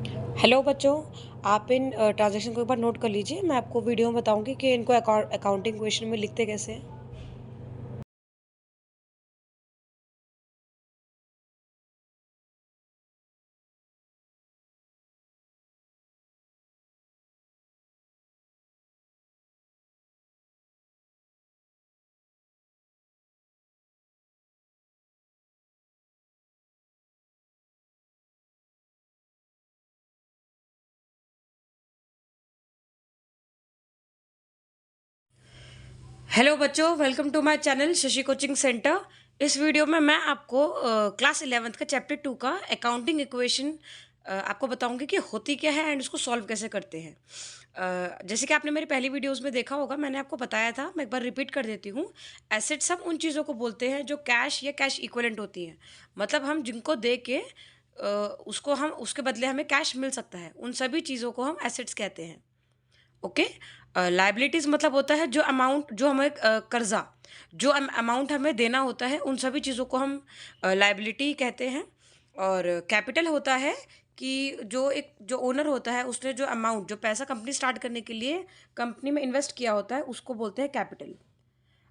Hello बच्चों, आप इन transaction को एक बार नोट कर लीजिए। मैं आपको वीडियो में बताऊंगी कि इनको अकाउंटिंग क्वेश्चन में लिखते कैसे हैं। हेलो बच्चों, welcome to my channel Shashi coaching centre. इस वीडियो में मैं आपको क्लास 11th का चैप्टर 2 का अकाउंटिंग इक्वेशन आपको बताऊंगी कि होती क्या है एंड उसको सॉल्व कैसे करते हैं। जैसे कि आपने मेरी पहली वीडियोस में देखा होगा, मैंने आपको बताया था, मैं एक बार रिपीट कर देती हूँ। एसेट्स हम उन चीज़ों को बोलते हैं जो कैश या कैश इक्विवेलेंट होती हैं। मतलब हम जिनको दे के उसको हम उसके बदले हमें कैश मिल सकता है, उन सभी चीज़ों को हम एसेट्स कहते हैं। ओके। लाइबिलिटीज मतलब होता है जो अमाउंट, जो हमें कर्जा, जो अमाउंट हमें देना होता है, उन सभी चीज़ों को हम लाइबिलिटी कहते हैं। और कैपिटल होता है कि जो ओनर होता है, उसने जो अमाउंट, जो पैसा कंपनी स्टार्ट करने के लिए कंपनी में इन्वेस्ट किया होता है, उसको बोलते हैं कैपिटल।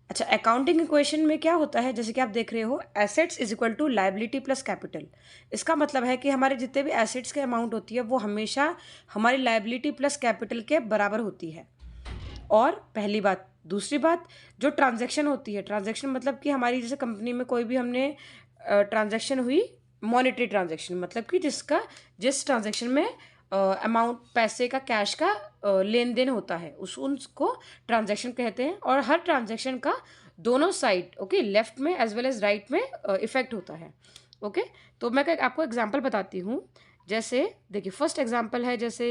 अच्छा, अकाउंटिंग इक्वेशन में क्या होता है, जैसे कि आप देख रहे हो, assets is equal to liability plus capital. इसका मतलब है कि हमारे जितने भी एसेट्स के अमाउंट होती है वो हमेशा हमारी लाइबिलिटी प्लस कैपिटल के बराबर होती है। और पहली बात, दूसरी बात, जो ट्रांजैक्शन होती है, ट्रांजैक्शन मतलब कि हमारी जैसे कंपनी में कोई भी हमने ट्रांजैक्शन हुई, मॉनेटरी ट्रांजैक्शन मतलब कि जिस ट्रांजैक्शन में अमाउंट, पैसे का, कैश का लेन देन होता है, उसको ट्रांजैक्शन कहते हैं। और हर ट्रांजैक्शन का दोनों साइड, ओके, लेफ्ट में एज वेल एज राइट में इफेक्ट होता है। ओके। तो मैं आपको एग्जांपल बताती हूँ। जैसे देखिए, फर्स्ट एग्जांपल है, जैसे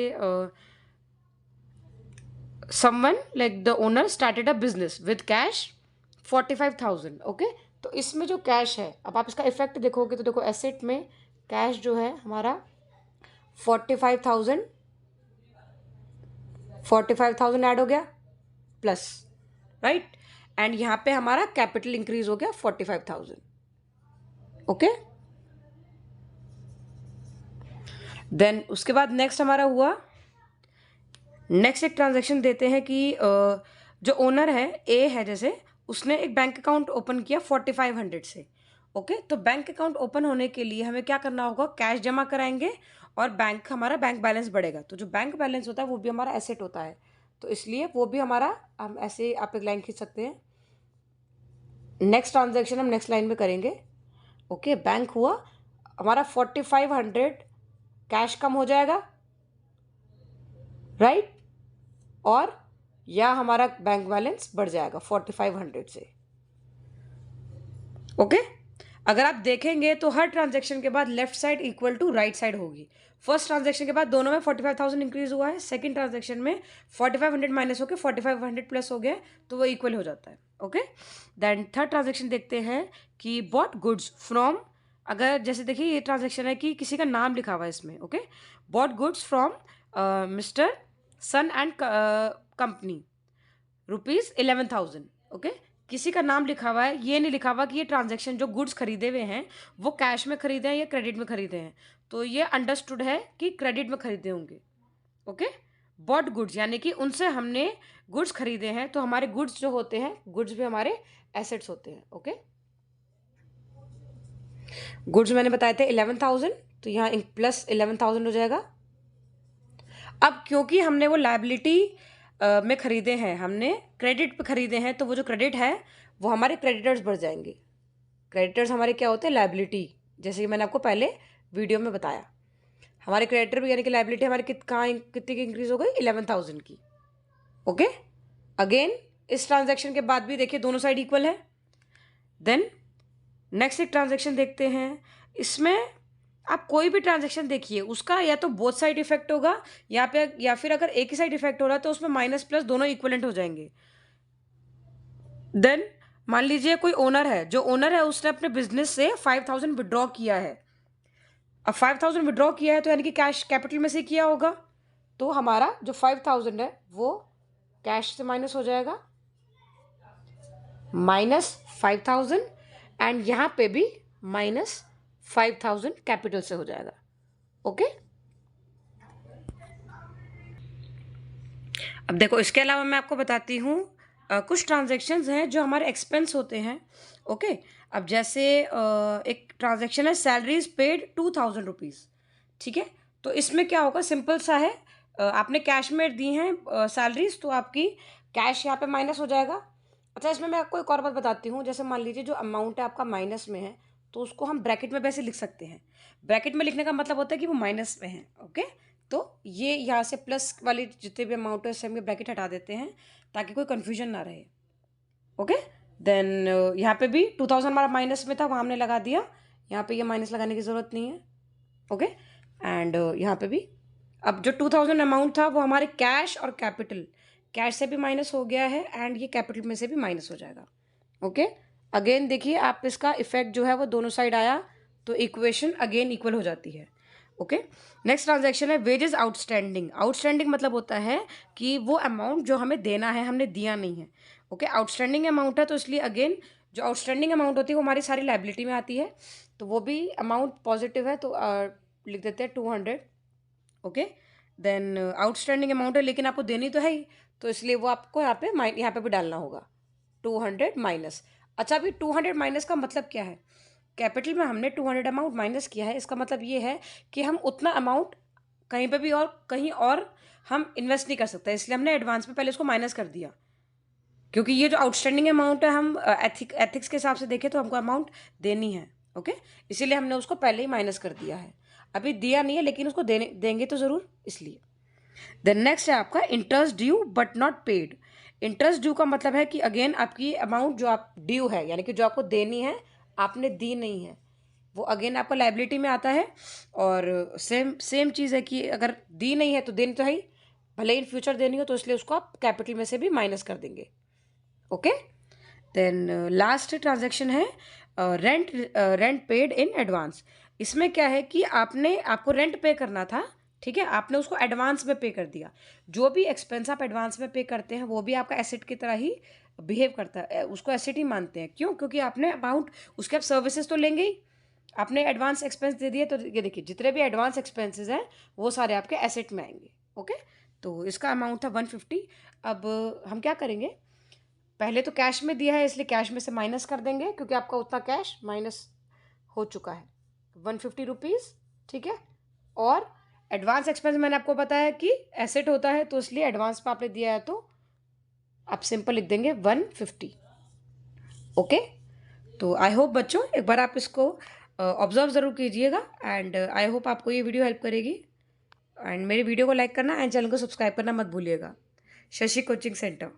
someone like the owner started a business with cash 45,000। Okay. तो इसमें जो कैश है, अब आप इसका इफेक्ट देखोगे तो देखो, एसेट में कैश जो है हमारा 45,000, 45,000 ऐड हो गया प्लस, राइट। एंड यहाँ पे हमारा कैपिटल इंक्रीज हो गया 45,000। ओके। देन उसके बाद नेक्स्ट हमारा हुआ, नेक्स्ट एक ट्रांजैक्शन देते हैं कि जो ओनर है, ए है, जैसे उसने एक बैंक अकाउंट ओपन किया 4500 से। ओके। तो बैंक अकाउंट ओपन होने के लिए हमें क्या करना होगा, कैश जमा कराएंगे और हमारा बैंक बैलेंस बढ़ेगा। तो जो बैंक बैलेंस होता है वो भी हमारा एसेट होता है, तो इसलिए वो भी हमारा, हम ऐसे आप एक लाइन खींच सकते हैं। नेक्स्ट ट्रांजैक्शन हम नेक्स्ट लाइन में करेंगे। ओके। बैंक हुआ हमारा 4500, कैश कम हो जाएगा, राइट। और या हमारा बैंक बैलेंस बढ़ जाएगा 4500 से। ओके। अगर आप देखेंगे तो हर ट्रांजैक्शन के बाद left side equal to right side होगी। फर्स्ट ट्रांजैक्शन के बाद दोनों में 45,000 इंक्रीज हुआ है, सेकंड ट्रांजैक्शन में 4500 माइनस होकर 4500 प्लस हो गया, तो वो इक्वल हो जाता है। ओके। देन थर्ड ट्रांजैक्शन देखते हैं कि बॉट गुड्स फ्रॉम, अगर जैसे देखिए ये ट्रांजैक्शन है कि किसी का नाम लिखा हुआ है इसमें। Okay. Bought goods from mister Sun and company ₹11,000। Okay. किसी का नाम लिखा हुआ है, ये नहीं लिखा हुआ कि ये ट्रांजैक्शन, जो गुड्स खरीदे हुए हैं वो कैश में खरीदे हैं या क्रेडिट में खरीदे हैं, तो ये अंडरस्टूड है कि क्रेडिट में खरीदे होंगे। ओके। बॉट गुड्स यानी कि उनसे हमने गुड्स खरीदे हैं, तो हमारे गुड्स जो होते हैं, गुड्स भी हमारे एसेट्स होते हैं। ओके। गुड्स मैंने बताए थे 11,000, तो यहाँ प्लस 11,000 हो जाएगा। अब क्योंकि हमने वो लायबिलिटी में खरीदे हैं, हमने क्रेडिट पे खरीदे हैं, तो वो जो क्रेडिट है वो हमारे क्रेडिटर्स बढ़ जाएंगे। क्रेडिटर्स हमारे क्या होते हैं, लायबिलिटी, जैसे कि मैंने आपको पहले वीडियो में बताया। हमारे क्रेडिटर भी यानी कि लायबिलिटी हमारी कितनी की इंक्रीज हो गई, 11,000 की। ओके। अगेन इस ट्रांजैक्शन के बाद भी देखिए दोनों साइड इक्वल है। देन नेक्स्ट एक ट्रांजैक्शन देखते हैं। इसमें आप कोई भी ट्रांजैक्शन देखिए, उसका या तो बोथ साइड इफेक्ट होगा, या फिर अगर एक ही साइड इफेक्ट हो रहा है तो उसमें माइनस प्लस दोनों इक्वलेंट हो जाएंगे। देन मान लीजिए कोई ओनर है, जो ओनर है उसने अपने बिजनेस से 5,000 विड्रॉ किया है। अब 5,000 विड्रॉ किया है तो यानी कि कैश कैपिटल में से किया होगा, तो हमारा जो 5,000 है वो कैश से माइनस हो जाएगा, -5,000, एंड यहाँ पे भी -5,000 कैपिटल से हो जाएगा। ओके। अब देखो, इसके अलावा मैं आपको बताती हूँ कुछ ट्रांजैक्शंस हैं जो हमारे एक्सपेंस होते हैं। ओके, अब जैसे एक ट्रांजैक्शन है सैलरीज पेड 2000 रुपीज़। ठीक है, तो इसमें क्या होगा, सिंपल सा है। आपने कैश में दी हैं सैलरीज, तो आपकी कैश यहाँ पे माइनस हो जाएगा। अच्छा, इसमें मैं आपको एक और बात बताती हूँ। जैसे मान लीजिए जो अमाउंट है आपका माइनस में है, तो उसको हम ब्रैकेट में वैसे लिख सकते हैं। ब्रैकेट में लिखने का मतलब होता है कि वो माइनस में है। ओके, तो ये यहाँ से प्लस वाली जितने भी अमाउंट है उससे हम ये ब्रैकेट हटा देते हैं ताकि कोई कन्फ्यूजन ना रहे। ओके, देन यहाँ पे भी 2000 हमारा माइनस में था, वहाँ हमने लगा दिया। यहाँ पे ये माइनस लगाने की ज़रूरत नहीं है। ओके, एंड यहाँ पे भी अब जो 2000 अमाउंट था वो हमारे कैश और कैपिटल, कैश से भी माइनस हो गया है एंड ये कैपिटल में से भी माइनस हो जाएगा। ओके, अगेन देखिए आप इसका इफेक्ट जो है वो दोनों साइड आया, तो इक्वेशन अगेन इक्वल हो जाती है। ओके, नेक्स्ट ट्रांजैक्शन है वेजेस आउटस्टैंडिंग। आउटस्टैंडिंग मतलब होता है कि वो अमाउंट जो हमें देना है हमने दिया नहीं है। ओके, आउटस्टैंडिंग अमाउंट है, तो इसलिए अगेन जो आउटस्टैंडिंग अमाउंट होती है वो हमारी सारी लाइबिलिटी में आती है, तो वो भी अमाउंट पॉजिटिव है, तो लिख देते हैं 200। ओके, देन आउटस्टैंडिंग अमाउंट है लेकिन आपको देनी तो है ही, तो इसलिए वो आपको यहाँ पे भी डालना होगा 200 माइनस। अच्छा, अभी 200 माइनस का मतलब क्या है? कैपिटल में हमने 200 अमाउंट माइनस किया है, इसका मतलब ये है कि हम उतना अमाउंट कहीं पे भी और कहीं और हम इन्वेस्ट नहीं कर सकते, इसलिए हमने एडवांस में पहले उसको माइनस कर दिया। क्योंकि ये जो आउटस्टैंडिंग अमाउंट है हम एथिक्स के हिसाब से देखें तो हमको अमाउंट देनी है। ओके, इसीलिए हमने उसको पहले ही माइनस कर दिया है। अभी दिया नहीं है लेकिन उसको देंगे तो ज़रूर, इसलिए। देन नेक्स्ट है आपका interest due but not paid. Interest due का मतलब है कि अगेन आपकी अमाउंट जो आप ड्यू है, यानी कि जो आपको देनी है आपने दी नहीं है, वो अगेन आपका लाइबिलिटी में आता है। और सेम सेम चीज़ है कि अगर दी नहीं है तो देनी तो है ही, भले ही इन फ्यूचर देनी हो, तो इसलिए उसको आप कैपिटल में से भी माइनस कर देंगे। ओके, देन लास्ट ट्रांजैक्शन है रेंट पेड इन एडवांस। इसमें क्या है कि आपको रेंट पे करना था, ठीक है, आपने उसको एडवांस में पे कर दिया। जो भी एक्सपेंस आप एडवांस में पे करते हैं वो भी आपका एसेट की तरह ही बिहेव करता है, उसको एसेट ही मानते हैं। क्यों? क्योंकि आपने अमाउंट, उसके आप सर्विसेज तो लेंगे ही, आपने एडवांस एक्सपेंस दे दिए, तो ये देखिए जितने भी एडवांस एक्सपेंसेस हैं वो सारे आपके एसेट में आएंगे। ओके, तो इसका अमाउंट था 150। अब हम क्या करेंगे, पहले तो कैश में दिया है इसलिए कैश में से माइनस कर देंगे, क्योंकि आपका उतना कैश माइनस हो चुका है 150 रुपीज़। ठीक है, और एडवांस एक्सपेंस मैंने आपको बताया कि एसेट होता है, तो इसलिए एडवांस में आपने दिया है तो आप सिंपल लिख देंगे 150। ओके, तो आई होप बच्चों एक बार आप इसको ऑब्जर्व ज़रूर कीजिएगा, एंड आई होप आपको ये वीडियो हेल्प करेगी। एंड मेरी वीडियो को लाइक करना एंड चैनल को सब्सक्राइब करना मत भूलिएगा। Shashi coaching centre.